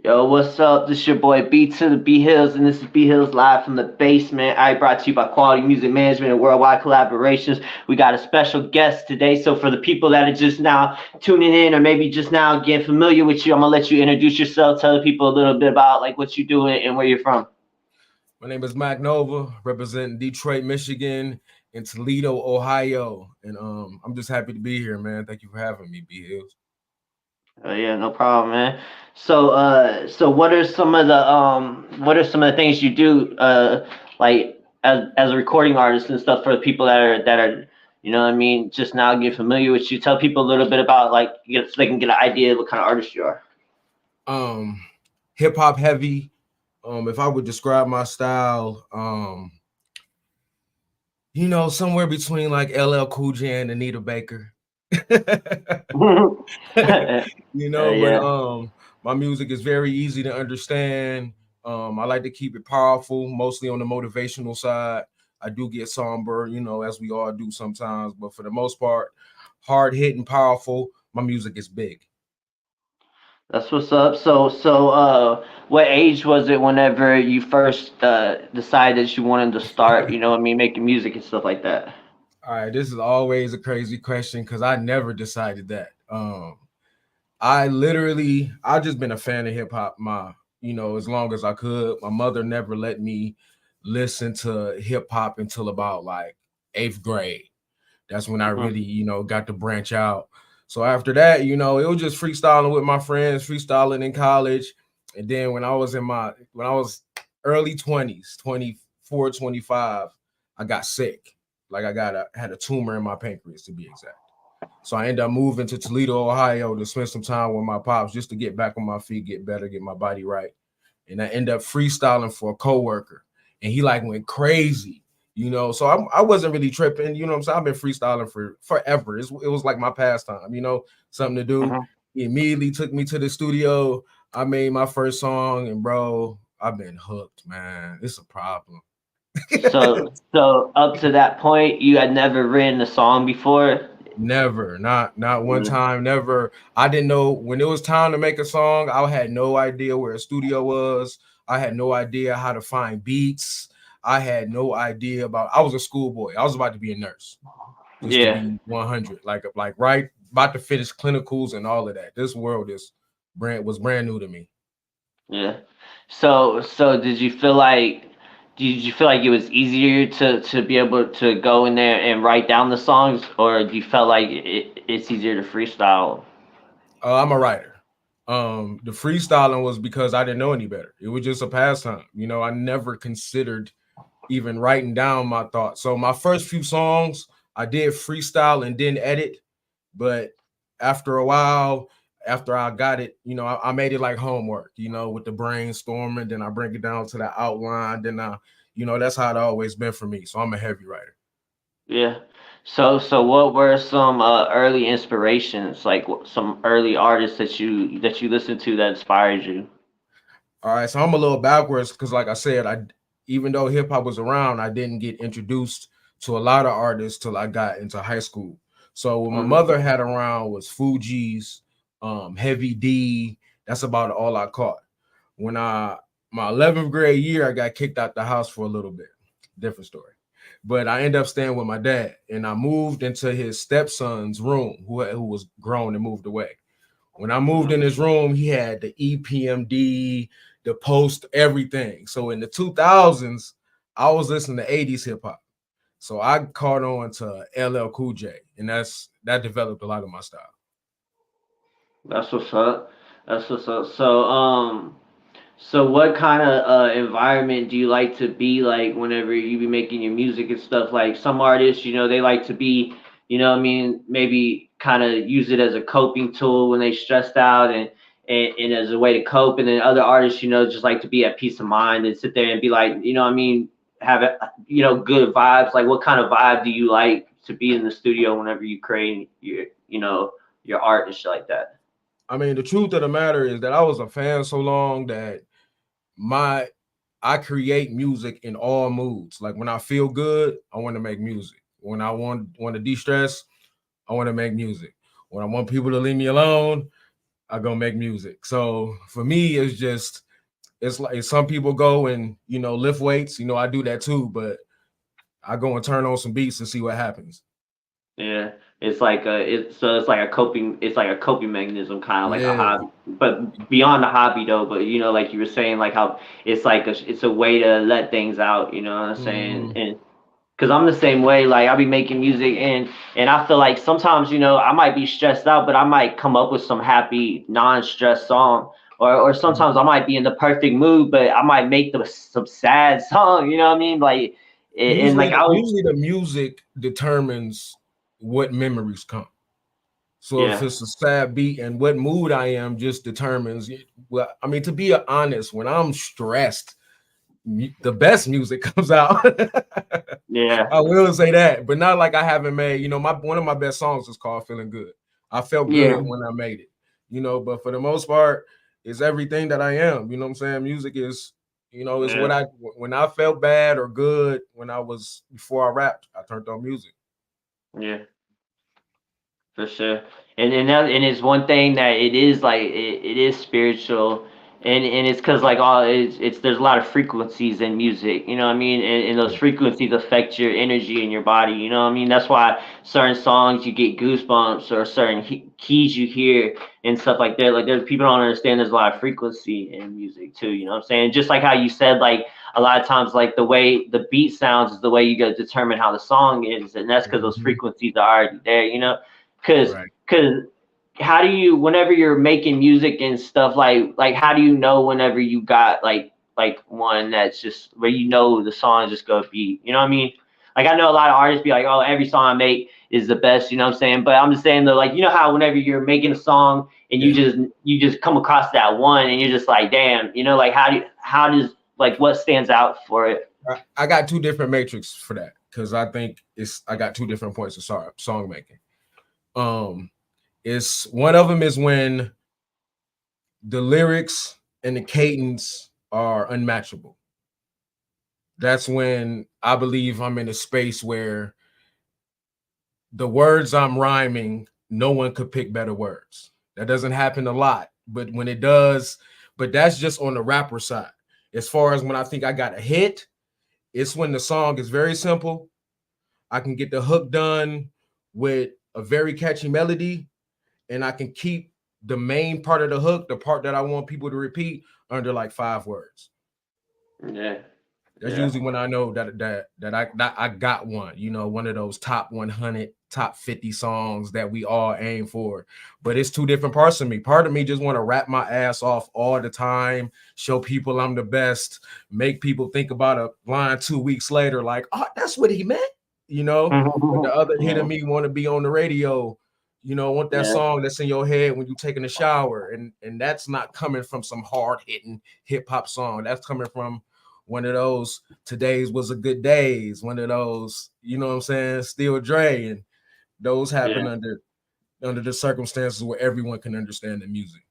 Yo, what's up? This your boy B to the Bhillz, and this is Bhillz live from the basement. I brought to you by Quality Music Management and Worldwide Collaborations. We got a special guest today, so for the people that are just now tuning in, or maybe just now getting familiar with you, I'm gonna let you introduce yourself, tell the people a little bit about like what you do and where you're from. My name is Mac Nova, representing Detroit, Michigan, and Toledo, Ohio. And I'm just happy to be here, man. Thank you for having me, B Hills. Oh yeah, no problem, man. So what are some of the things you do like as a recording artist and stuff for the people that are what I mean just now get familiar with you. Tell people a little bit about like so they can get an idea of what kind of artist you are. Um, Hip hop heavy. If I would describe my style, somewhere between like LL Cool J and Anita Baker. But Yeah. my music is very easy to understand. I like to keep it powerful, mostly on the motivational side. I do get somber, as we all do sometimes, but for the most part, hard hitting, powerful. My music is big. That's what's up. What age was it whenever you first decided that you wanted to start, what I mean, making music and stuff like that? All right, this is always a crazy question because I never decided that. I just been a fan of hip hop as long as I could. My mother never let me listen to hip hop until about like eighth grade. That's when I Hmm. really, got to branch out. So after that, it was just freestyling with my friends, freestyling in college. And then when I was early 20s, 24, 25, I got sick. Like had a tumor in my pancreas to be exact. So I ended up moving to Toledo, Ohio to spend some time with my pops just to get back on my feet, get better, get my body right. And I ended up freestyling for a coworker. And he like went crazy, So I wasn't really tripping, what I'm saying? I've been freestyling for forever. It was like my pastime, something to do. Hmm. He immediately took me to the studio. I made my first song, and bro, I've been hooked, man. It's a problem. So up to that point, you had never written a song before. Never, not one Mm. time, never. I didn't know when it was time to make a song. I had no idea where a studio was. I had no idea how to find beats. I had no idea about. I was a schoolboy. I was about to be a nurse, just to Yeah, be 100. Like right about to finish clinicals and all of that. This world is brand new to me. yeah. So did you feel like it was easier to be able to go in there and write down the songs, or do you felt like it's easier to freestyle? I'm a writer. The freestyling was because I didn't know any better. It was just a pastime. I never considered even writing down my thoughts. So my first few songs, I did freestyle and didn't edit, but after a while, after I got it, I made it like homework, with the brainstorming. Then I bring it down to the outline. Then that's how it always been for me. So I'm a heavy writer. Yeah. So what were some early inspirations, like some early artists that you listened to that inspired you? All right, so I'm a little backwards because, like I said, I even though hip hop was around, I didn't get introduced to a lot of artists till I got into high school. So what my Hmm. mother had around was Fuji's, Heavy D. That's about all I caught. When I my 11th grade year, I got kicked out the house for a little bit. Different story. But I ended up staying with my dad, and I moved into his stepson's room, who was grown and moved away. When I moved in his room, he had the EPMD, the post, everything. So in the 2000s, I was listening to 80s hip hop. So I caught on to LL Cool J, and that developed a lot of my style. That's what's up. That's what's up. So what kind of environment do you like to be like whenever you be making your music and stuff? Like some artists, they like to be, what I mean, maybe kind of use it as a coping tool when they stressed out and as a way to cope. And then other artists, just like to be at peace of mind and sit there and be like, what I mean, have it, good vibes. Like what kind of vibe do you like to be in the studio whenever you create your art and shit like that? I mean, the truth of the matter is that I was a fan so long that my I create music in all moods. Like when I feel good, I want to make music. When I want to de-stress, I want to make music. When I want people to leave me alone, I go make music. So for me, it's just it's like some people go and lift weights. I do that too, but I go and turn on some beats and see what happens. Yeah, it's like a coping mechanism, kind of like a Yeah. hobby, but beyond the hobby though. But like you were saying, like how it's a way to let things out. You know what I'm saying? Hmm. And because I'm the same way, like I'll be making music and I feel like sometimes I might be stressed out, but I might come up with some happy, non-stress song. Or sometimes I might be in the perfect mood, but I might make some sad song. You know what I mean? Like, and Usually, like I was, usually the music determines what memories come. So if yeah, it's a sad beat and what mood I am just determines. Well, I mean, to be honest, when I'm stressed, the best music comes out. yeah, I will say that, but not like I haven't made. My one of my best songs is called "Feeling Good." I felt good yeah, when I made it. But for the most part, it's everything that I am. You know what I'm saying? Music is what yeah. I when I felt bad or good when I was before I rapped, I turned on music. Yeah, for sure. And it's one thing that it is like it is spiritual, and it's because like all it's there's a lot of frequencies in music. You know what I mean? And those Yeah. frequencies affect your energy in your body. You know what I mean? That's why certain songs you get goosebumps, or certain keys you hear and stuff like that. Like there's people don't understand there's a lot of frequency in music too. You know what I'm saying? Just like how you said, like a lot of times like the way the beat sounds is the way you go determine how the song is, and that's because those Mhm. frequencies are already there. Because Right. because how do you, whenever you're making music and stuff, like how do you know whenever you got like one that's just where the song is just gonna be, you know what I mean? Like I know a lot of artists be like, oh, every song I make is the best, you know what I'm saying? But I'm just saying though, like how whenever you're making a song and you Yeah. just come across that one and you're just like, damn, like how does like what stands out for it? I got two different matrix for that because I think I got two different points of song making. Um, it's one of them is when the lyrics and the cadence are unmatchable. That's when I believe I'm in a space where the words I'm rhyming, no one could pick better words. That doesn't happen a lot, but when it does, but that's just on the rapper side. As far as when I think I got a hit, it's when the song is very simple. I can get the hook done with a very catchy melody, and I can keep the main part of the hook, the part that I want people to repeat, under like 5 words. Yeah, That's yeah, usually when I know that I got one. One of those top 100, top 50 songs that we all aim for. But it's two different parts of me. Part of me just want to rap my ass off all the time, show people I'm the best, make people think about a line 2 weeks later, like, oh, that's what he meant. But the other hit of yeah, me want to be on the radio. Want that yeah, song that's in your head when you're taking a shower, and that's not coming from some hard hitting hip hop song. That's coming from one of those today's was a good days, one of those, you know what I'm saying, Still Dre, and those happen yeah. under the circumstances where everyone can understand the music.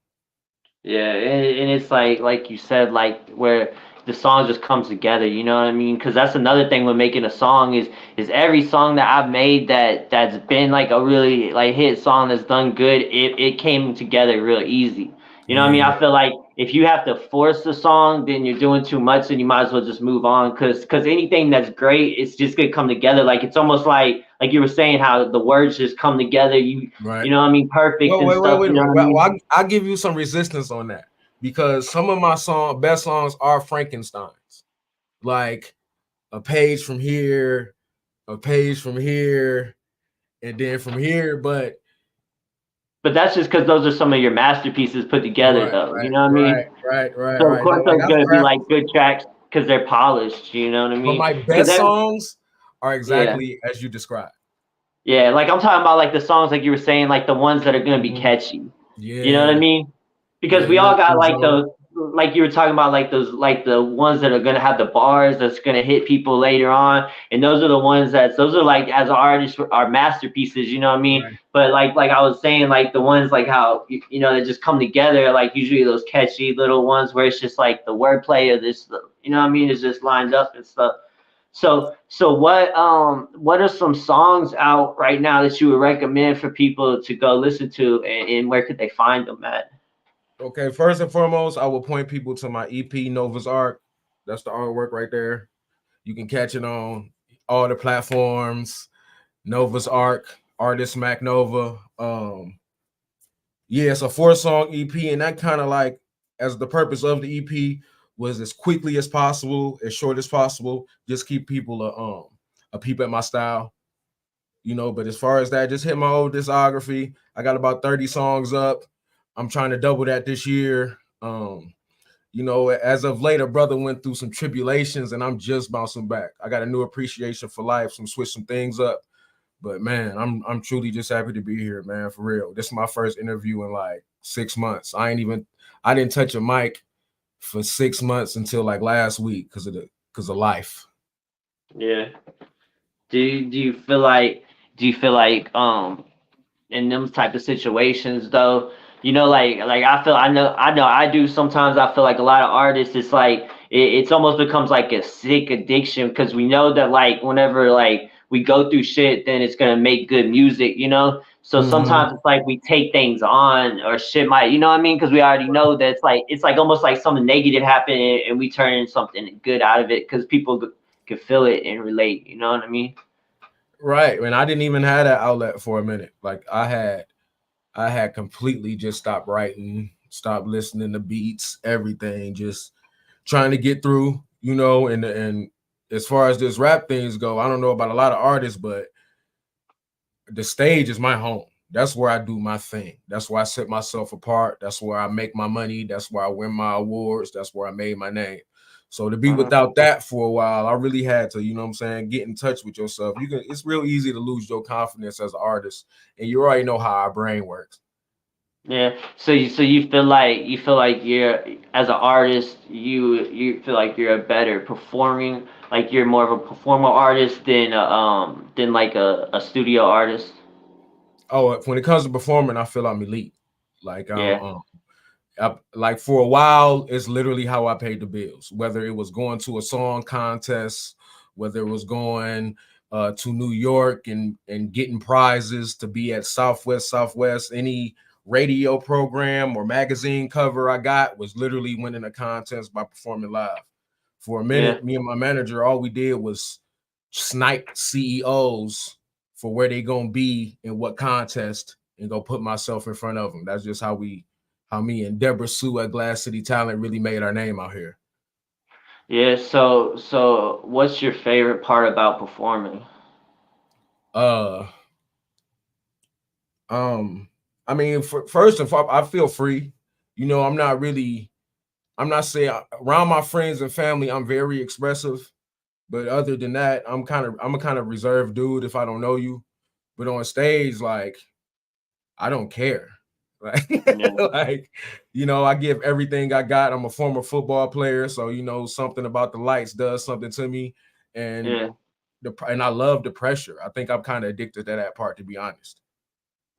Yeah, and it's like you said, like where the song just comes together. You know what I mean? Because that's another thing with making a song is every song that I've made that's been like a really like hit song that's done good. It came together real easy. You know what I mean? Yeah, I feel like if you have to force the song, then you're doing too much, and you might as well just move on. Cause anything that's great, it's just gonna come together. Like it's almost like you were saying how the words just come together. You right. know what I mean? Perfect Well, and stuff. wait a You know minute. what I Well, mean? I'll give you some resistance on that because some of my best songs are Frankenstein's, like a page from here, a page from here, and then from here. But But that's just because those are some of your masterpieces put together, right, though. You know what I right, mean? So of right. course Like those I gonna be scrapped, like good tracks because they're polished. You know what I but mean? my Because best songs are yeah, exactly as you described. yeah. Like I'm talking about like the songs like you were saying, like the ones that are gonna be Mhm. catchy. You know what I Yeah, mean? Because yeah, we all got European like zone. those, like you were talking about, like those, like the ones that are gonna have the bars that's gonna hit people later on, and those are the ones those are like as artists are masterpieces. You know what I mean? Right. But like I was saying, like the ones like how they just come together. Like usually those catchy little ones where it's just like the wordplay of this, you know what I mean, is just lined up and stuff. So what are some songs out right now that you would recommend for people to go listen to, and where could they find them at? Okay, first and foremost, I will point people to my EP Nova's Arc. That's the artwork right there. You can catch it on all the platforms. Nova's Arc, artist Mac Nova. Yeah, it's a 4 song EP, and that kind of like as the purpose of the EP was as quickly as possible, as short as possible, just keep people a peep at my style, you know. But as far as that, just hit my old discography. I got about 30 songs up. I'm trying to double that this year. You know, as of late, a brother went through some tribulations, and I'm just bouncing back. I got a new appreciation for life, switch some things up. But man, I'm truly just happy to be here, man. For real. This is my first interview in like 6 months. I didn't touch a mic for 6 months until like last week because of life. Yeah. Do you feel like in them type of situations though, like I know I do sometimes. I feel like a lot of artists, it's like it's almost becomes like a sick addiction, because we know that like whenever like we go through shit, then it's gonna make good music. So Mm-hmm. sometimes it's like we take things on, or shit might, you know what I mean, because we already know that it's like almost like something negative happened, and we turn in something good out of it because people can feel it and relate, you know what I mean? Right. And I didn't even have that outlet for a minute. Like I had completely just stopped writing, stopped listening to beats, everything, just trying to get through, you know, and as far as this rap things go, I don't know about a lot of artists, but the stage is my home. That's where I do my thing. That's where I set myself apart. That's where I make my money. That's where I win my awards. That's where I made my name. So to be Mhm. without that for a while, I really had to, you know what I'm saying, get in touch with yourself. It's real easy to lose your confidence as an artist. And you already know how our brain works. Yeah. So you feel like you're, as an artist, you feel like you're a better performing, like you're more of a performer artist than like a studio artist. Oh, when it comes to performing, I feel I'm elite. Like Yeah. like for a while, it's literally how I paid the bills. Whether it was going to a song contest, whether it was going to New York and getting prizes to be at Southwest, any radio program or magazine cover I got was literally winning a contest by performing live. For a Yeah. minute, me and my manager, all we did was snipe CEOs for where they gonna be in what contest and go put myself in front of them. That's just how me and Deborah Sue at Glass City Talent really made our name out here. Yeah. So what's your favorite part about performing? Uh, um, I mean, first and foremost, I feel free. You know, I'm not saying around my friends and family, I'm very expressive. But other than that, I'm a kind of reserved dude if I don't know you. But on stage, like I don't care. Like, Yeah. like, you know, I give everything I got. I'm a former football player, so you know, something about the lights does something to me, and Yeah. and I love the pressure. I think I'm kind of addicted to that part, to be honest.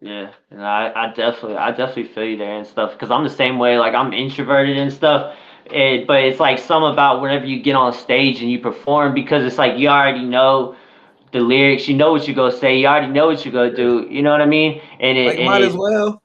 Yeah, and I definitely feel you there and stuff, because I'm the same way. Like, I'm introverted and stuff, but it's like some about whenever you get on stage and you perform, because it's like you already know the lyrics, you know what you're gonna say, you already know what you're gonna Yeah. do. You know what I mean? And it Like, and might as it well.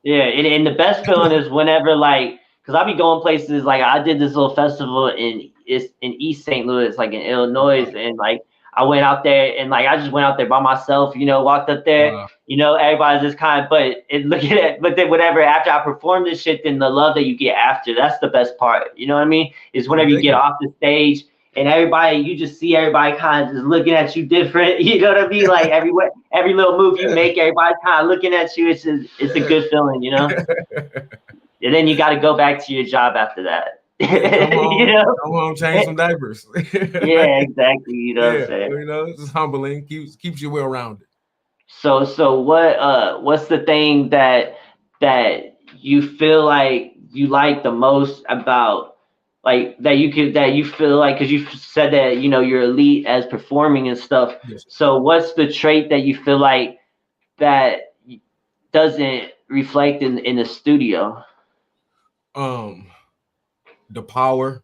yeah, and the best feeling is whenever, like, cause I be going places, like I did this little festival in East St. Louis, like in Illinois, Wow, and like I went out there, and like I just went out there by myself, walked up there, wow. everybody's just kind of, but it look at it, but then whatever, after I perform this shit, then the love that you get after, that's the best part. You know what I mean? Is I'm whenever you get digging off the stage, and everybody, you just see everybody kind of just looking at you different. You know what I mean? Like every little move you make, everybody's kind of looking at you. It's a good feeling. it. And then you got to go back to your job after that. Yeah, you know? come home, change some diapers. Yeah, exactly. You know what I'm Yeah, saying? you know, it's humbling, keeps you well rounded. So what's the thing that you feel like you like the most about, like, that you feel like, because you said that you're elite as performing and stuff. Yes. So what's the trait that you feel like that doesn't reflect in the studio? Um, the power,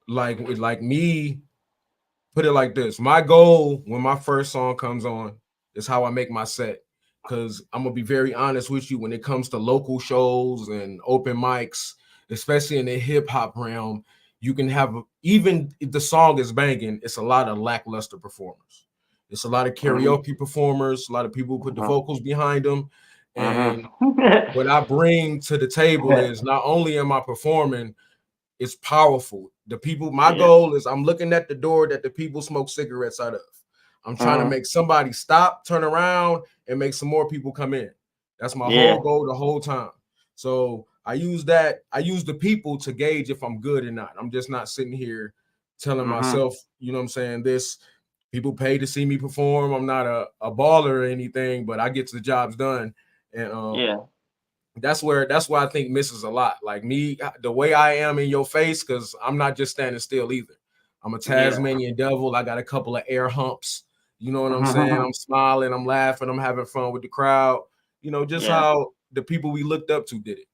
like me, put it like this. My goal when my first song comes on is how I make my set. because I'm gonna be very honest with you when it comes to local shows and open mics, especially in the hip hop realm, you can have even if the song is banging, it's a lot of lackluster performers. It's a lot of Mhm. karaoke performers, a lot of people who put the Mhm. vocals behind them. And Mhm. what I bring to the table is not only am I performing, it's powerful. The people, my Yeah. goal is I'm looking at the door that the people smoke cigarettes out of. I'm trying to Mhm. make somebody stop, turn around, and make some more people come in. That's my whole Yeah. goal the whole time. So I use that, I use the people to gauge if I'm good or not. I'm just not sitting here telling Mhm. myself, you know what I'm saying, this people pay to see me perform. I'm not a baller or anything, but I get the jobs done. And Yeah. that's why I think misses a lot. Like me, the way I am in your face, because I'm not just standing still either. I'm a Yeah. Tasmanian devil. I got a couple of air humps. You know what I'm saying? Mhm. I'm smiling, I'm laughing, I'm having fun with the crowd. You know, just Yeah. how the people we looked up to did it.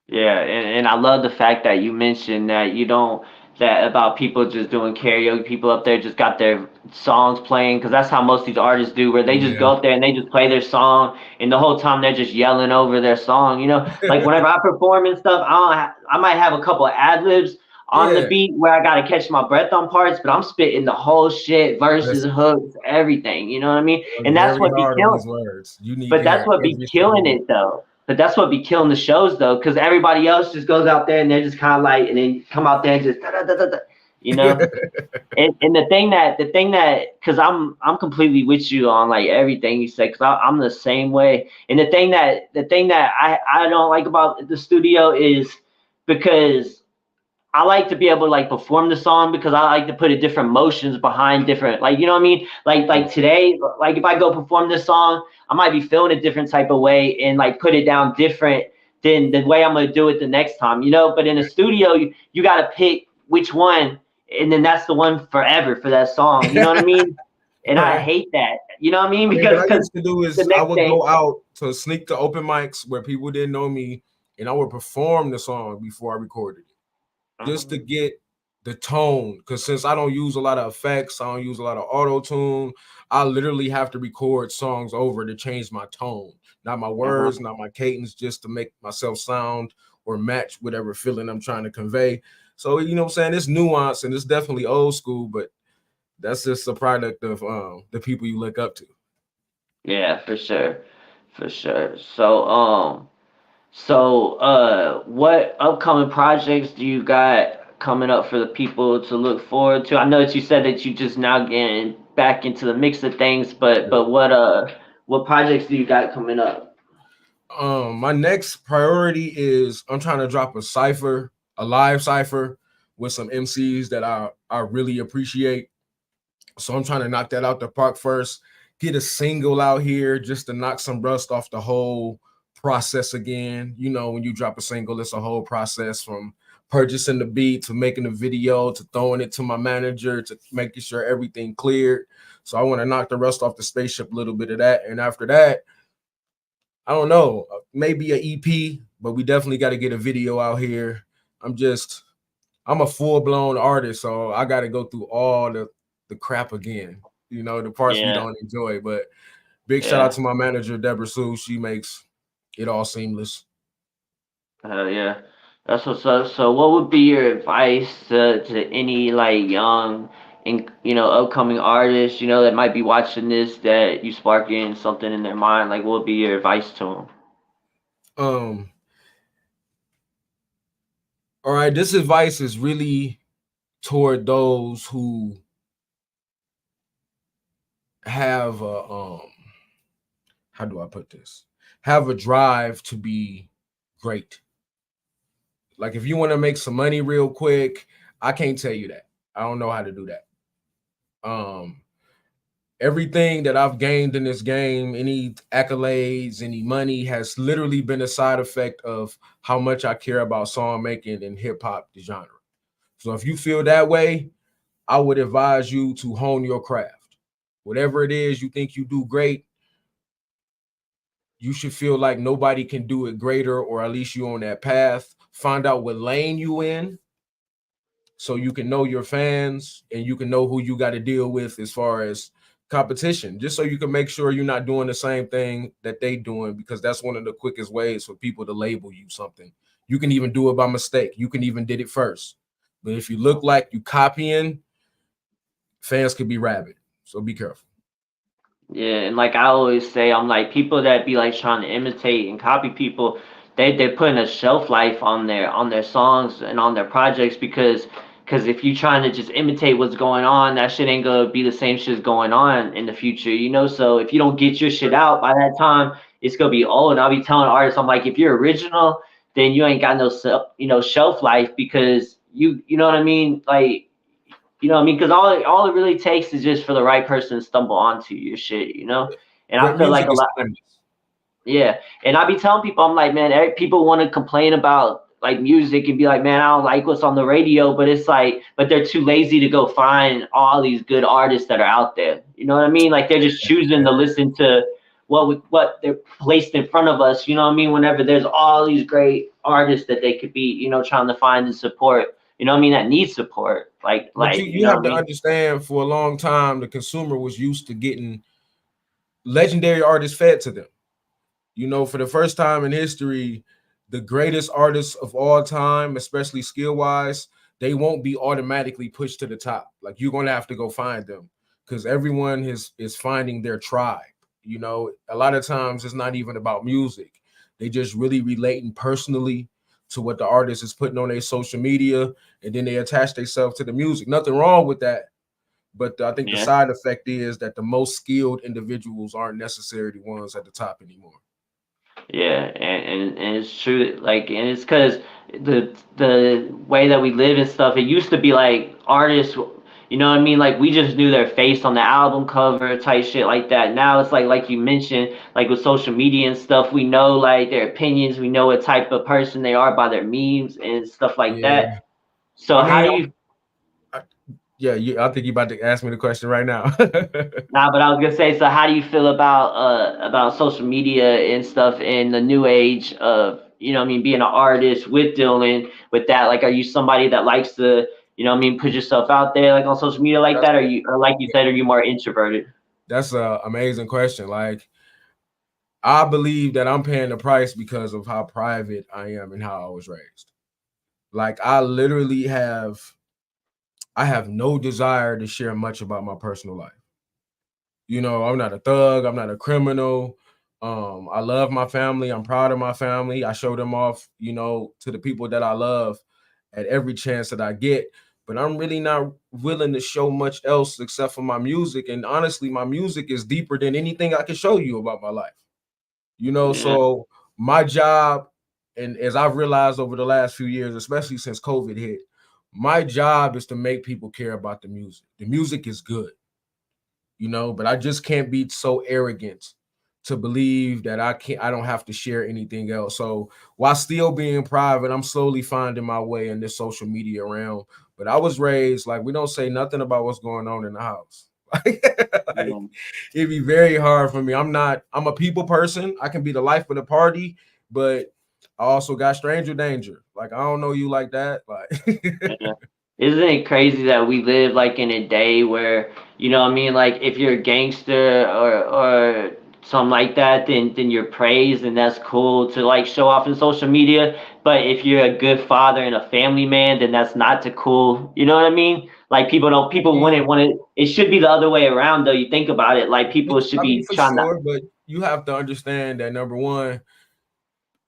Yeah, and I love the fact that you mentioned that you don't that about people just doing karaoke. People up there just got their songs playing because that's how most of these artists do, where they just Yeah. go up there and they just play their song, and the whole time they're just yelling over their song. You know, like whenever I perform and stuff, I might have a couple of ad libs on the Yeah. beat where I gotta catch my breath on parts, but I'm spitting the whole shit, verses, Listen, hooks, everything. You know what I mean? I work And that's very what be hard on killing. these words. You need But to that's hear what be every single killing word. it though. But that's what be killing the shows though, because everybody else just goes out there and they're just kind of like, and then come out there and just da da da da da, you know. And the thing that, because I'm completely with you on like everything you said, because I'm the same way. And the thing that I don't like about the studio is because I like to be able to like perform the song because I like to put a different motions behind different, like, you know what I mean? Yeah. Like today, like if I go perform this song, I might be feeling a different type of way and like put it down different than the way I'm gonna do it the next time, you know? But in a studio, you gotta pick which one, and then that's the one forever for that song. You know what I mean? And I Right. hate that. You know what I mean? I mean, what Because I used to do the is I next would day. go out to sneak to open mics where people didn't know me, and I would perform the song before I recorded it, just to Mhm. get the tone. Because since I don't use a lot of effects, I don't use a lot of auto tune. I literally have to record songs over to change my tone, not my words, Mhm. not my cadence, just to make myself sound or match whatever feeling I'm trying to convey. So you know what I'm saying? It's nuance and it's definitely old school, but that's just a product of the people you look up to. Yeah, for sure. For sure. What upcoming projects do you got coming up for the people to look forward to? I know that you said that you just now getting back into the mix of things, but what projects do you got coming up? My next priority is I'm trying to drop a live cipher with some MCs that I really appreciate. So I'm trying to knock that out the park first. Get a single out here just to knock some rust off the whole process again. You know, when you drop a single, it's a whole process from purchasing the beat to making the video to throwing it to my manager to making sure everything cleared. So I want to knock the rust off the spaceship a little bit of that. And after that, I don't know, maybe a EP, but we definitely got to get a video out here. I'm just I'm a full blown artist, so I got to go through all the crap again. You know, the parts we Yeah, don't enjoy. But big shout out yeah, to my manager Deborah Sue. She makes it all seamless. yeah. That's what's up. So, what would be your advice to any like young and upcoming artists that might be watching this that you sparking something in their mind? Like, what would be your advice to them? Um, all right, this advice is really toward those who have a how do I put this? Have a drive to be great. Like if you want to make some money real quick, I can't tell you that. I don't know how to do that. Um, Everything that I've gained in this game, any accolades, any money, has literally been a side effect of how much I care about song making and hip hop, the genre. So if you feel that way, I would advise you to hone your craft. Whatever it is you think you do great, you should feel like nobody can do it greater, or at least you on that path. Find out what lane you in so you can know your fans and you can know who you got to deal with as far as competition, just so you can make sure you're not doing the same thing that they doing, because that's one of the quickest ways for people to label you something. You can even do it by mistake. You can even did it first. But if you look like you copying, fans could be rabid. So be careful. Yeah, and like I always say, I'm like people that be like trying to imitate and copy people, they're putting a shelf life on their songs and on their projects because if you trying to just imitate what's going on, that shit ain't gonna be the same shit's going on in the future, you know. So if you don't get your shit out by that time, it's gonna be old. And I'll be telling artists, I'm like, if you're original, then you ain't got no shelf life because you know what I mean, like you know what I mean? Because all it really takes is just for the right person to stumble onto your shit, you know. And I Great feel like music a is lot, timeless. yeah. And I be telling people, I'm like, man, people want to complain about like music and be like, man, I don't like what's on the radio, but it's like, but they're too lazy to go find all these good artists that are out there. You know what I mean? Like they're just choosing to listen to what they're placed in front of us. You know what I mean? Whenever there's all these great artists that they could be, you know, trying to find and support. You know what I mean? That need support. But You you know have what I to mean? understand, for a long time, the consumer was used to getting legendary artists fed to them. You know, for the first time in history, the greatest artists of all time, especially skill wise, they won't be automatically pushed to the top. Like you're gonna have to go find them, because everyone is finding their tribe. You know, a lot of times it's not even about music. They just really relating personally to what the artist is putting on their social media, and then they attach themselves to the music. Nothing wrong with that. But I think the Yeah. side effect is that the most skilled individuals aren't necessarily the ones at the top anymore. Yeah, and it's true. Like, and it's because the way that we live and stuff. It used to be like artists, you know what I mean? Like we just knew their face on the album cover, type shit like that. Now it's like you mentioned, like with social media and stuff, we know like their opinions. We know what type of person they are by their memes and stuff like Yeah. that. So I how mean, do you yeah, I think you're about to ask me the question right now. Nah, but I was gonna say, so how do you feel about social media and stuff in the new age of, you know what I mean, being an artist with dealing with that? Like, are you somebody that likes to, you know what I mean, put yourself out there like on social media like that's that? Or like you said, are you more introverted? that's a amazing question. Like, I believe that I'm paying the price because of how private I am and how I was raised. Like, I have no desire to share much about my personal life. You know, I'm not a thug. I'm not a criminal. I love my family. I'm proud of my family. I show them off, you know, to the people that I love at every chance that I get. But I'm really not willing to show much else except for my music. And honestly, my music is deeper than anything I can show you about my life. You know, Yeah, so my job, and as I've realized over the last few years, especially since COVID hit, my job is to make people care about the music. The music is good, you know, but I just can't be so arrogant to believe that I don't have to share anything else. So while still being private, I'm slowly finding my way in this social media realm. But I was raised like we don't say nothing about what's going on in the house. Like yeah. it'd be very hard for me. I'm a people person. I can be the life of the party, but I also got stranger danger. Like I don't know you like that. Like Yeah. Isn't it crazy that we live like in a day where, you know what I mean, like if you're a gangster or something like that, then you're praised and that's cool to like show off in social media. But if you're a good father and a family man, then that's not too cool. You know what I mean? Like people wouldn't want to. It should be the other way around though. You think about it, like people should I mean, be for trying to. sure, but you have to understand that number one,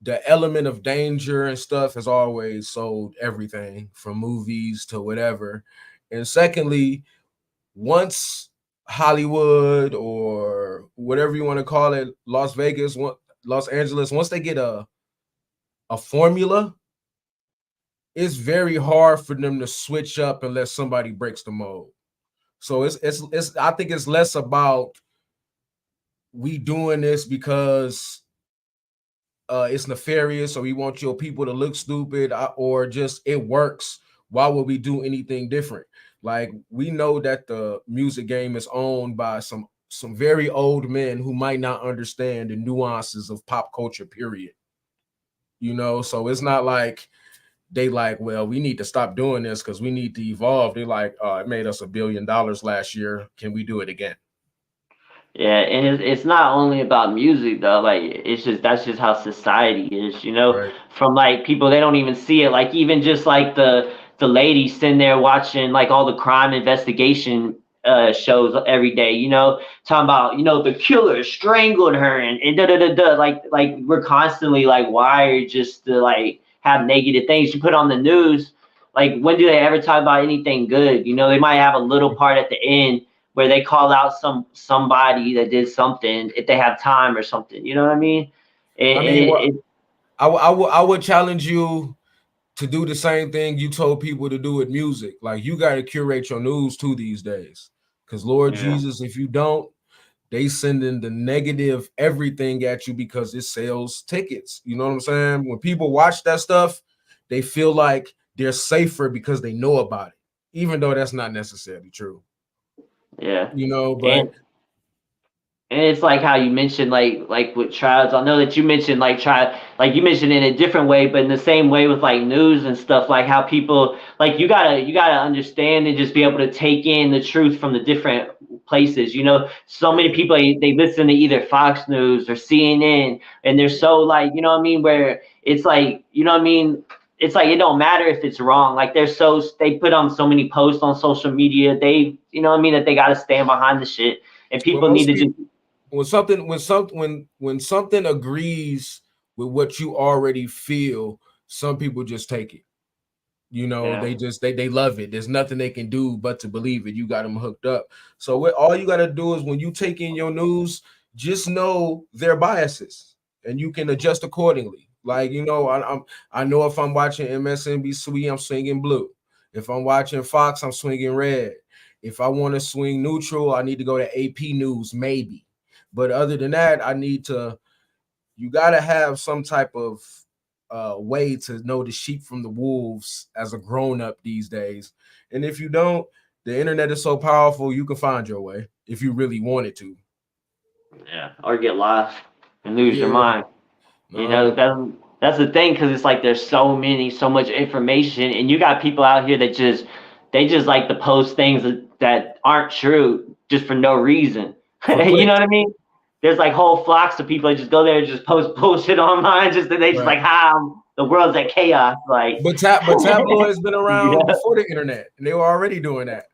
the element of danger and stuff has always sold everything from movies to whatever. And secondly, once Hollywood or whatever you want to call it, Las Vegas, Los Angeles, once they get a formula, it's very hard for them to switch up unless somebody breaks the mold. So it's I think it's less about we doing this because it's nefarious or we want your people to look stupid, or just it works. Why would we do anything different? Like we know that the music game is owned by some very old men who might not understand the nuances of pop culture, period. You know, so it's not like they like, well, we need to stop doing this because we need to evolve. They're like, it made us $1 billion last year. Can we do it again? Yeah, and it's not only about music though. Like it's just that's just how society is, you know. Right. From like people they don't even see it. Like even just like the lady sitting there watching like all the crime investigation shows every day, you know, talking about the killer strangled her and da da da da. Like we're constantly like wired just to like have negative things. You put on the news, like when do they ever talk about anything good? You know, they might have a little part at the end where they call out somebody that did something if they have time or something. You know what I mean? I mean, what I would challenge you to do the same thing you told people to do with music. Like you got to curate your news too these days. Because Lord Yeah, Jesus, if you don't, they sending the negative everything at you because it sells tickets. You know what I'm saying? When people watch that stuff, they feel like they're safer because they know about it, even though that's not necessarily true. yeah. You know, And but And it's like how you mentioned, like with trials. I know that you mentioned like try, like you mentioned in a different way, but in the same way with like news and stuff. Like how people, like you gotta understand and just be able to take in the truth from the different places. You know, so many yeah, people they listen to either Fox News or CNN, and they're so like what I mean, where it's like what I mean. It's like it don't matter if it's wrong. Like they put on so many posts on social media. They what I mean that they gotta stand behind the shit, and well, people need most to just people when something agrees with what you already feel, some people just take it. You know, yeah. they love it. There's nothing they can do but to believe it. You got them hooked up. So what all you got to do is when you take in your news, just know their biases and you can adjust accordingly. Like I know if I'm watching MSNBC, I'm swinging blue. If I'm watching Fox, I'm swinging red. If I want to swing neutral, I need to go to AP News maybe. But other than that, I need to you got to have some type of way to know the sheep from the wolves as a grown up these days. And if you don't, the internet is so powerful, you can find your way if you really wanted to. Yeah, or get lost and lose your Yeah, mind. You know, no, that's the thing because it's like there's so much information, and you got people out here that just like to post things that aren't true just for no reason. for You know clicks, what I mean? There's like whole flocks of people that just go there and just post bullshit online, just that they just right? like how the world's at chaos. Like, But tabloids been around yeah, before the internet, and they were already doing that.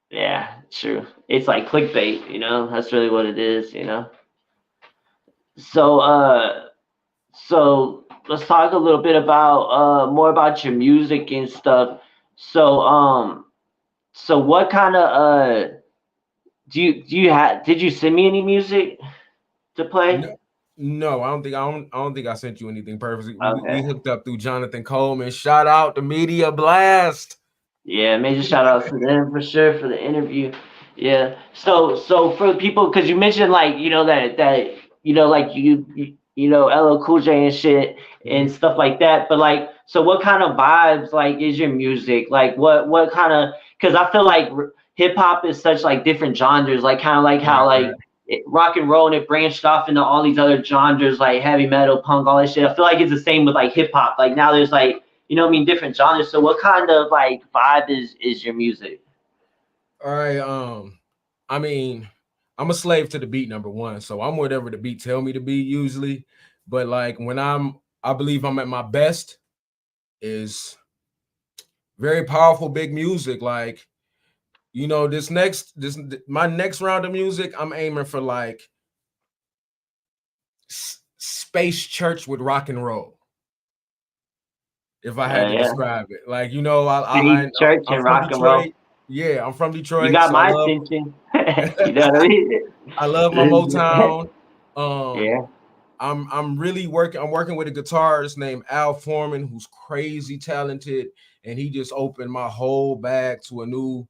yeah, true. It's like clickbait. You know, that's really what it is. You know, so So let's talk a little bit about more about your music and stuff. So so what kind of do you have did you send me any music to play? No, no, I don't think I sent you anything perfect. We Okay. hooked up through Jonathan Coleman. Shout out to Media Blast. Yeah, major shout outs to them for sure for the interview. Yeah. So for the people, because you mentioned like that like LL Cool J and shit and Mhm. stuff like that. But like, so what kind of vibes like is your music? Like what kind of? Because I feel like hip hop is such like different genres. Like kind of like how Right, right. like rock and roll and it branched off into all these other genres like heavy metal, punk, all that shit. I feel like it's the same with like hip hop. Like now there's like different genres. So what kind of like vibe is your music? All right. I mean, I'm a slave to the beat, number one. So I'm whatever the beat tell me to be usually. But like when I believe I'm at my best is very powerful, big music. Like, this my next round of music, I'm aiming for like space church with rock and roll. If I had to Yeah, describe it, like space, church, I'm and from rock and roll. Detroit. Yeah, I'm from You Detroit, got so my attention. You know what I mean? I love my Motown. Um, Yeah. I'm working with a guitarist named Al Foreman, who's crazy talented, and he just opened my whole bag to a new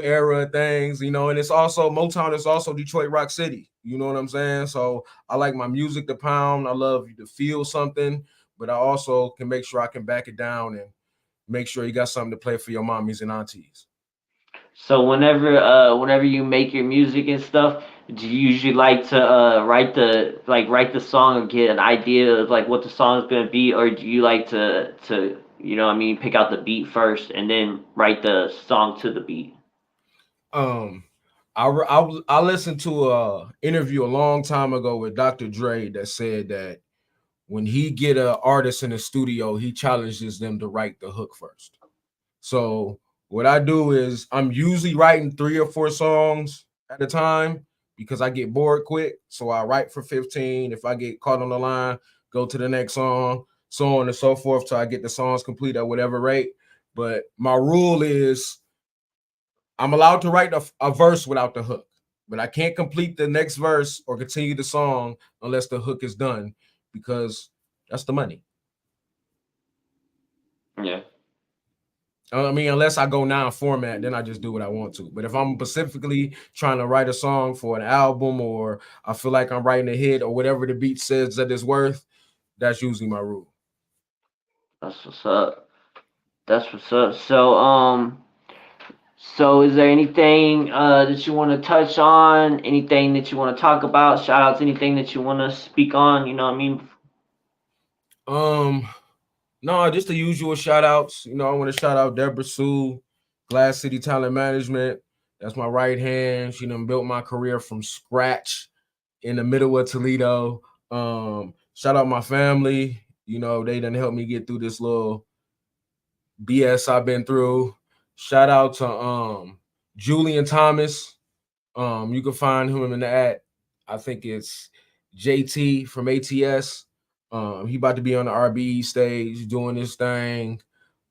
era of things, and it's also Motown is also Detroit Rock City. You know what I'm saying? So I like my music to pound. I love you to feel something, but I also can make sure I can back it down and make sure you got something to play for your mommies and aunties. So whenever you make your music and stuff, do you usually like to write the song or get an idea of like what the song is gonna be, or do you like to what I mean pick out the beat first and then write the song to the beat? Um, I listened to a interview a long time ago with Dr. Dre that said that when he get an artist in the studio, he challenges them to write the hook first. So what I do is I'm usually writing 3 or 4 songs at a time because I get bored quick. So I write for 15. If I get caught on the line, go to the next song, so on and so forth till I get the songs complete at whatever rate. But my rule is I'm allowed to write a verse without the hook, but I can't complete the next verse or continue the song unless the hook is done because that's the money. Yeah. I mean, unless I go non-format, then I just do what I want to. But if I'm specifically trying to write a song for an album or I feel like I'm writing a hit or whatever the beat says that it's worth, that's usually my rule. That's what's up. That's what's up. So is there anything that you want to touch on? Anything that you want to talk about? Shout outs, anything that you want to speak on? You know what I mean? Um, no, just the usual shout outs. I want to shout out Deborah Sue, Glass City Talent Management. That's my right hand. She done built my career from scratch in the middle of Toledo. Shout out my family. They done helped me get through this little BS I've been through. Shout out to Julian Thomas. You can find him in the ad. I think it's JT from ATS. He about to be on the RBE stage doing this thing.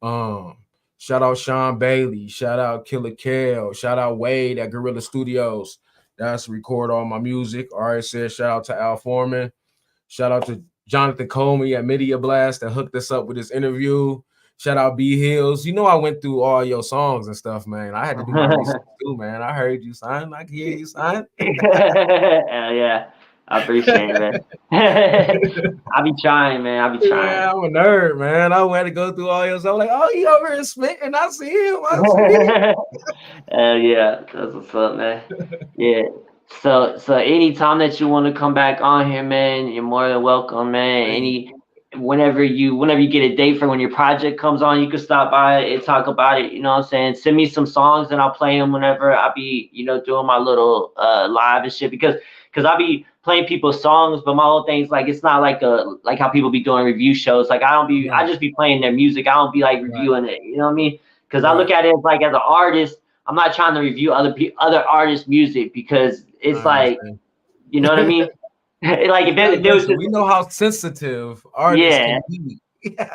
Um, Shout out Sean Bailey. Shout out Killer Kale. Shout out Wade at Gorilla Studios. That's record all my music. RSS. Shout out to Al Foreman. Shout out to Jonathan Comey at Media Blast that hooked us up with this interview. Shout out Bhillz. I went through all your songs and stuff, man. I had to do my research too, man. I heard you, son. I can hear you, son. Hell yeah. I appreciate it, man. I be trying, man. I be trying. Yeah, I'm a nerd, man. I had to go through all your stuff. Like, oh, he over here spitting. I see him. I see him. Hell yeah. That's what's up, man. Yeah. So anytime that you want to come back on here, man, you're more than welcome, man. Hey, Whenever you get a date for when your project comes on, you can stop by and talk about it. You know what I'm saying? Send me some songs and I'll play them whenever I be, doing my little live and shit because I be playing people's songs, but my whole thing's like it's not like how people be doing review shows. Like I right, just be playing their music. I don't be like right, reviewing it. You know what I mean? Because I look right. at it as like as an artist, I'm not trying to review other artists' music because it's I like, understand. you know what I mean? Like if it was Listen, just we know how sensitive artists yeah, can be.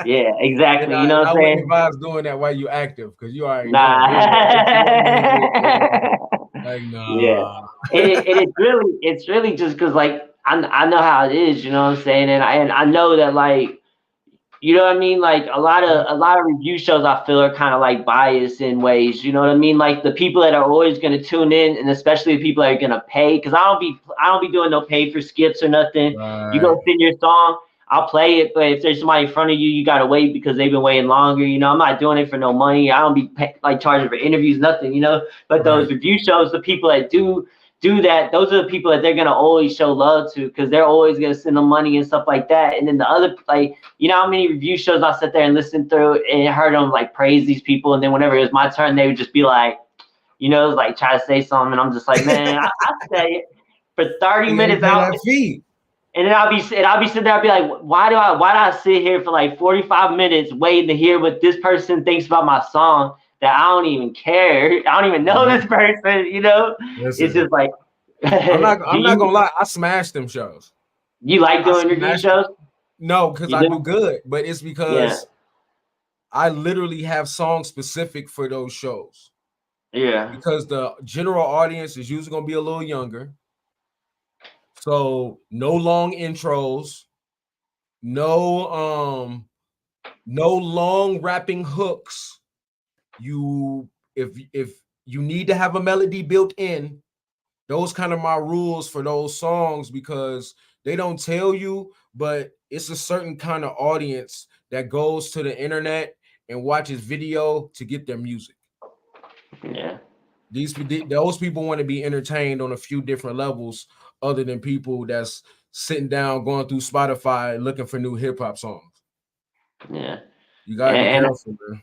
yeah, And exactly. I, You know and what I I'm wouldn't saying? advise doing that while you active because you already know Nah. we'll go straight to your music. Like, Yeah. nah. It's really just because like I know how it is, you know what I'm saying? And I know that like you know what I mean? Like a lot of review shows I feel are kind of like biased in ways. You know what I mean? Like the people that are always gonna tune in, and especially the people that are gonna pay, because I don't be doing no pay for skips or nothing. You Right, go sing your song, I'll play it, but if there's somebody in front of you, you gotta wait because they've been waiting longer. I'm not doing it for no money. I don't be like charging for interviews, nothing. But those right, review shows, the people that do that, those are the people that they're gonna always show love to because they're always gonna send them money and stuff like that. And then the other like how many review shows I sat there and listened through and heard them like praise these people, and then whenever it was my turn, they would just be like, like try to say something, and I'm just like, man, I say it for 30 you got to minutes pay out, that fee. and then I'll be sitting there, I'll be like, why do I sit here for like 45 minutes waiting to hear what this person thinks about my song that I don't even care, I don't even know Mhm. this person. It's Listen, just like, I'm not. do I'm not gonna you lie. I smashed them shows. you like I doing review smashed. shows? No, because You I do do? good, but it's Yeah, because I literally have songs specific for those shows. yeah, Because the general audience is usually gonna be a little younger. So no long intros, no no long rapping hooks. You if you need to have a melody built in, those kind of my rules for those songs because they don't tell you, but it's a certain kind of audience that goes to the internet and watches video to get their music. yeah. Those people want to be entertained on a few different levels, other than people that's sitting down going through Spotify looking for new hip hop songs. Yeah. You gotta be And careful, man.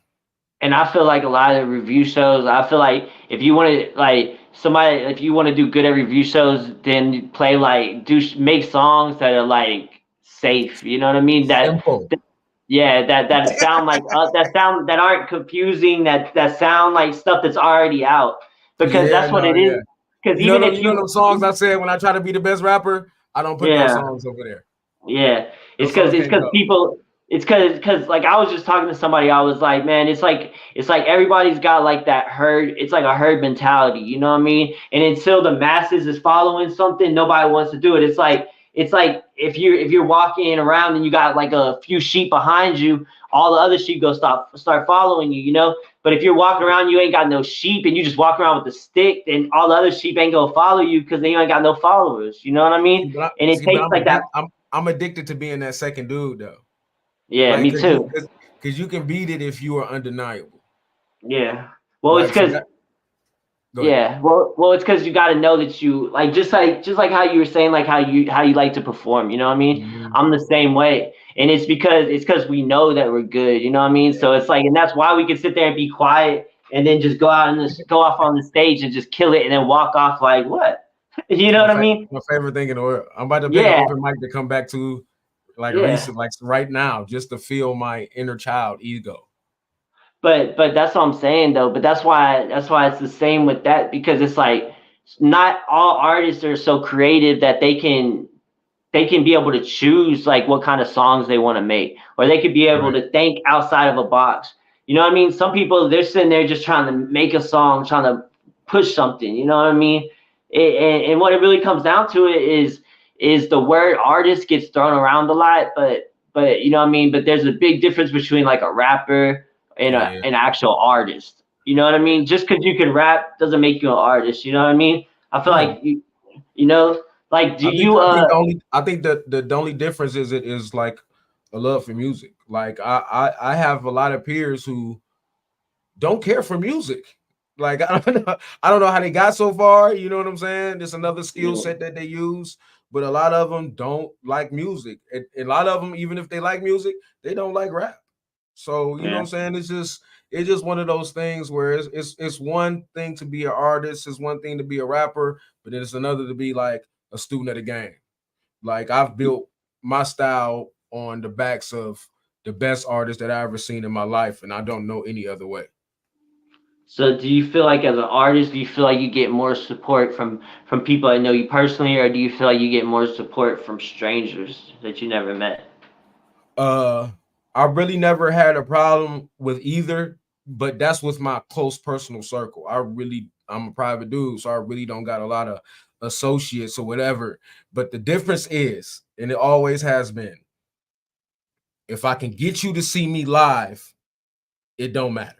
and I feel like a lot of the review shows, I feel like if you want to like somebody, if you want to do good at review shows, then play like make songs that are like safe. You know what I mean? Simple. Yeah, that sound like that aren't confusing. That sound like stuff that's already out, because Yeah, that's what no, it is. yeah. Because even if You know you, them songs I said when I try to be the best rapper, I don't put those yeah, songs over there. yeah, Those songs it's can't because go. people, it's because like I was just talking to somebody. I was like, man, it's like everybody's got like that herd. It's like a herd mentality. You know what I mean? And until the masses is following something, nobody wants to do it. It's like if you're walking around and you got like a few sheep behind you, all the other sheep go start following you. You know. But if you're walking around, you ain't got no sheep, and you just walk around with a stick, then all the other sheep ain't gonna follow you because they ain't got no followers. You know what I mean? And it But takes like that. I'm addicted to being that second dude though. Yeah, Like me too. cause you can beat it if you are undeniable. Yeah. Well, it's Like so because that go ahead. yeah. Well, it's because you got to know that you like just like how you were saying like how you like to perform. You know what I mean? Mhm. I'm the same way, and it's because we know that we're good. You know what I mean? Yeah. So it's like, and that's why we can sit there and be quiet, and then just go off on the stage and just kill it, and then walk off like what? You know what I mean? My favorite thing in the world. I'm about to pick an Yeah. open mic to come back to like Yeah. recent, like right now, just to feel my inner child ego. But that's what I'm saying though. But that's why it's the same with that, because it's like not all artists are so creative that they can be able to choose like what kind of songs they want to make, or they could be able Right. to think outside of a box. You know what I mean? Some people, they're sitting there just trying to make a song, trying to push something. You know what I mean? And what it really comes down to it is the word artist gets thrown around a lot, but you know what I mean? But there's a big difference between like a rapper and Yeah. an actual artist. You know what I mean? Just because you can rap doesn't make you an artist. You know what I mean? I feel No. like you know, like do you I think that the only difference is it is like a love for music. Like I have a lot of peers who don't care for music. Like I don't know how they got so far. You know what I'm saying? There's another skill yeah, set that they use, but a lot of them don't like music. And a lot of them, even if they like music, they don't like rap. So you know what yeah. I'm saying? It's just one of those things where it's one thing to be an artist, it's one thing to be a rapper, but then it's another to be like a student of the game. Like I've built my style on the backs of the best artists that I ever seen in my life, and I don't know any other way. So do you feel like as an artist, do you feel like you get more support from people that know you personally, or do you feel like you get more support from strangers that you never met? Uh, I really never had a problem with either, but that's with my close personal circle. I'm a private dude, so I really don't got a lot of associates or whatever. But the difference is, and it always has been, if I can get you to see me live, it don't matter.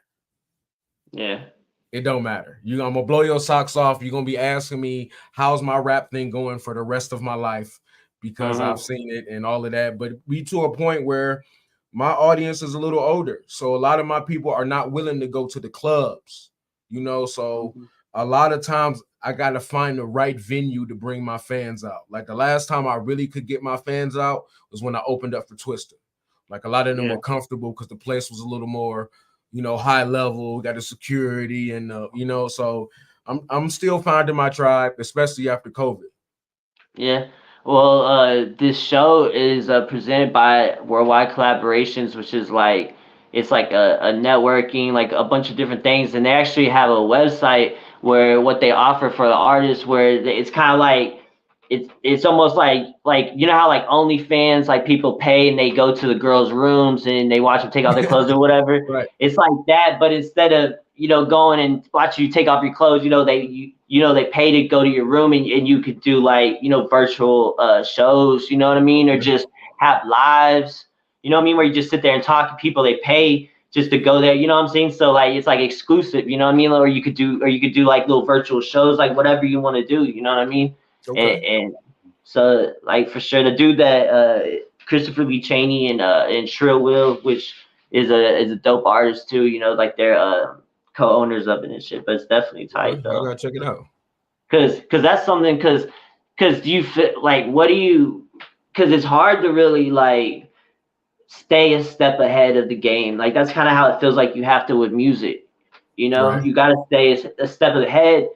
Yeah. It don't matter. I'm gonna blow your socks off. You're gonna be asking me how's my rap thing going for the rest of my life because I've Mm-hmm. seen it and all of that. But we to a point where my audience is a little older, so a lot of my people are not willing to go to the clubs. So Mm-hmm. a lot of times I gotta find the right venue to bring my fans out. Like the last time I really could get my fans out was when I opened up for Twister. Like a lot of them Yeah. were comfortable because the place was a little more high level, got the security and so I'm still finding my tribe, especially after COVID. Yeah. Well, this show is presented by Worldwide Collaborations, which is like it's like a networking, like a bunch of different things, and they actually have a website where what they offer for the artists, where it's kind of like it's almost like you know how like OnlyFans, like people pay and they go to the girls' rooms and they watch them take off their clothes or whatever. Right. It's like that, but instead of going and watch you take off your clothes, they pay to go to your room, and you could do like virtual shows, you know what I mean, or just have lives, you know what I mean, where you just sit there and talk to people. They pay just to go there, you know what I'm saying? So like it's like exclusive, you know what I mean, or you could do like little virtual shows, like whatever you want to do, you know what I mean? Okay. And so like for sure the dude that Christopher Lee Cheney and Shrill Will, which is a dope artist too, like they're co-owners of it and shit. But it's definitely Okay. tight I though, gotta check it out. cause that's something, cause do you feel like what do you? Cause it's hard to really like stay a step ahead of the game. Like that's kind of how it feels like you have to with music. Right. You got to stay a step ahead,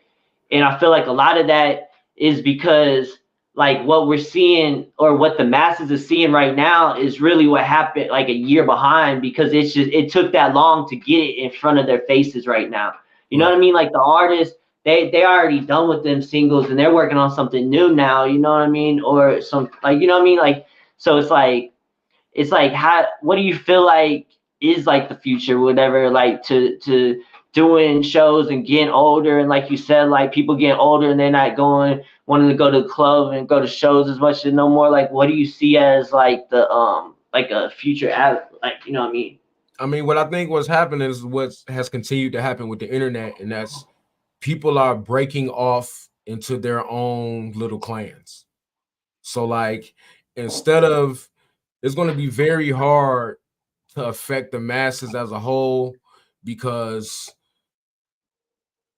And I feel like a lot of that is because like what we're seeing or what the masses are seeing right now is really what happened like a year behind, because it's just it took that long to get it in front of their faces right now. You know what I Right. mean? Like the artists, they already done with them singles and they're working on something new now, you know what I mean? Or some like you know what I mean? Like so it's like how what do you feel like is like the future, whatever, like to doing shows and getting older, and like you said, like people getting older and they're not going wanting to go to the club and go to shows as much and no more. Like what do you see as like the like a future like you know what I mean? I mean, what I think what's happening is what has continued to happen with the internet, and that's people are breaking off into their own little clans. So, like, instead of it's going to be very hard to affect the masses as a whole because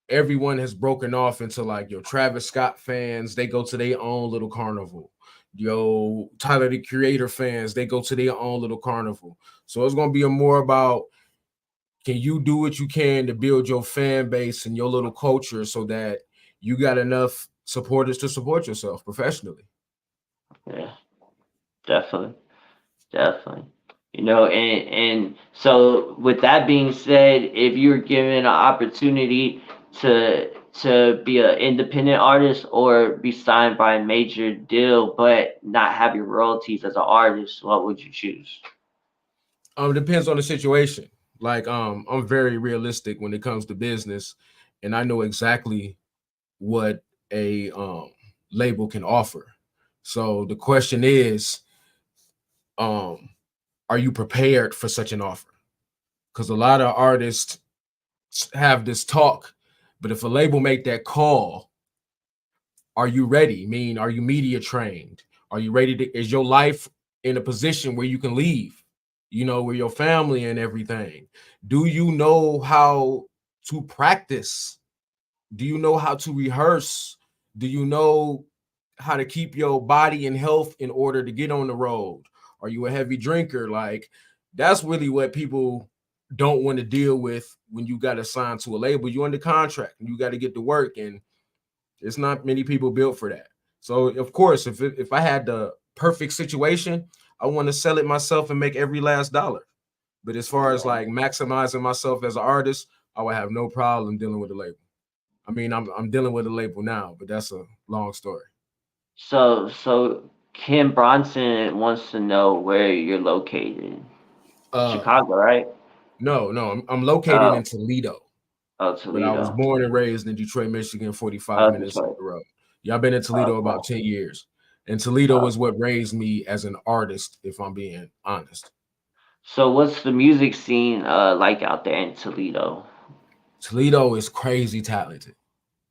everyone has broken off into like your Travis Scott fans, they go to their own little carnival. Yo, Tyler the Creator fans, they go to their own little carnival. So it's gonna be a more about can you do what you can to build your fan base and your little culture so that you got enough supporters to support yourself professionally. Yeah, definitely. Definitely. You know, and so with that being said, if you're given an opportunity to be an independent artist or be signed by a major deal but not have your royalties as an artist, what would you choose? Depends on the situation. Like I'm very realistic when it comes to business, and I know exactly what a label can offer. So the question is, um, are you prepared for such an offer? Because a lot of artists have this talk, but if a label make that call, are you ready? Mean, are you media trained? Are you ready to? Is your life in a position where you can leave? You know, with your family and everything. Do you know how to practice? Do you know how to rehearse? Do you know how to keep your body in health in order to get on the road? Are you a heavy drinker? Like that's really what people don't want to deal with when you got assigned to a label. You under contract and you got to get to work, and it's not many people built for that. So of course, if I had the perfect situation, I want to sell it myself and make every last dollar. But as far as Yeah. like maximizing myself as an artist, I would have no problem dealing with a label. I mean, I'm dealing with a label now, but that's a long story. So Kim Bronson wants to know where you're located. Uh, Chicago, right? no, I'm located in Oh, Toledo, oh, but I was Toledo. born and raised in Detroit, Michigan, 45 Oh, minutes up Detroit. the road. Yeah, I've been in Toledo about Okay. 10 years. And Toledo is Okay. what raised me as an artist, if I'm being honest. So what's the music scene like out there in Toledo? Toledo is crazy talented.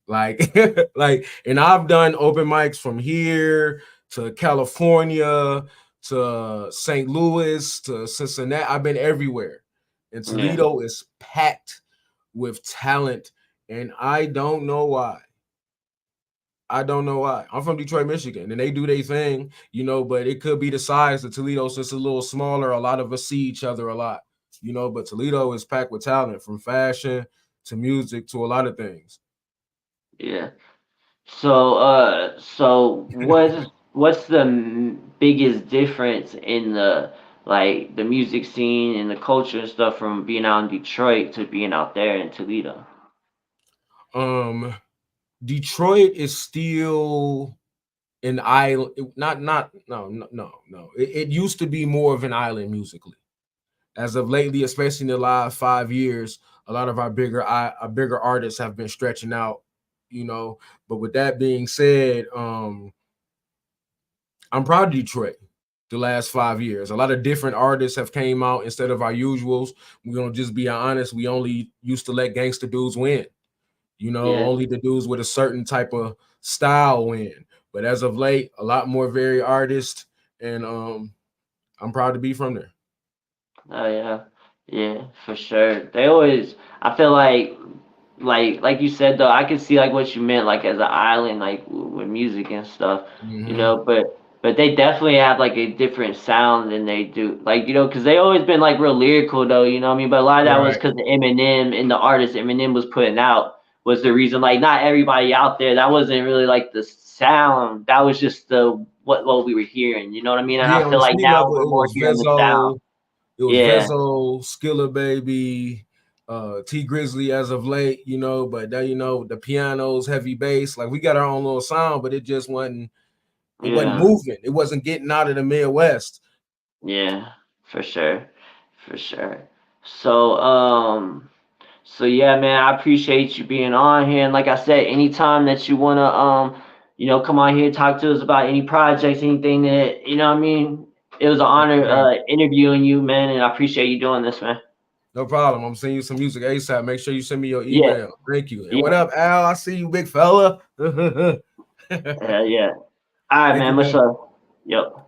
Like, like, and I've done open mics from here to California to St. Louis to Cincinnati. I've been everywhere. And Yeah. Toledo is packed with talent. And I don't know why. I don't know why. I'm from Detroit, Michigan, and they do their thing, you know, but it could be the size of Toledo's just a little smaller. A lot of us see each other a lot, you know, but Toledo is packed with talent from fashion to music to a lot of things. Yeah. So what's the biggest difference in the like the music scene and the culture and stuff from being out in Detroit to being out there in Toledo? Um, Detroit is still an island, not no. It used to be more of an island musically. As of lately, especially in the last 5 years, a lot of our bigger artists have been stretching out, you know. But with that being said, I'm proud of Detroit. The last 5 years, a lot of different artists have came out instead of our usuals. We're gonna just be honest. We only used to let gangster dudes win. You know, Yeah. only the dudes with a certain type of style win. But as of late, a lot more varied artists, and I'm proud to be from there. Oh yeah. Yeah, for sure. They always I feel like you said though, I could see like what you meant like as an island like with music and stuff, you Hmm. know, but they definitely have like a different sound than they do. Like, you know, cuz they always been like real lyrical though, you know what I mean? But a lot of that was Right. cuz of Eminem and the artist Eminem was putting out was the reason. Like not everybody out there, that wasn't really like the sound. That was just the what we were hearing. You know what I mean? And Yeah, I on feel the like street now level, we're it more was hearing the sound. Yeah, Skilla Baby, T Grizzly as of late, you know, but then you know the pianos, heavy bass, like we got our own little sound, but it wasn't yeah, moving. It wasn't getting out of the Midwest. yeah, for sure, for sure. So so yeah, man, I appreciate you being on here. And like I said, anytime that you wanna come on here, talk to us about any projects, anything that you know what I mean. It was an Oh, honor man. interviewing you, man, and I appreciate you doing this, man. No problem. I'm sending you some music ASAP. Make sure you send me your Yeah, email. Thank you. And yeah, what up, Al? I see you, big fella. yeah. All right, Thank man. you, Much man. love. Yep.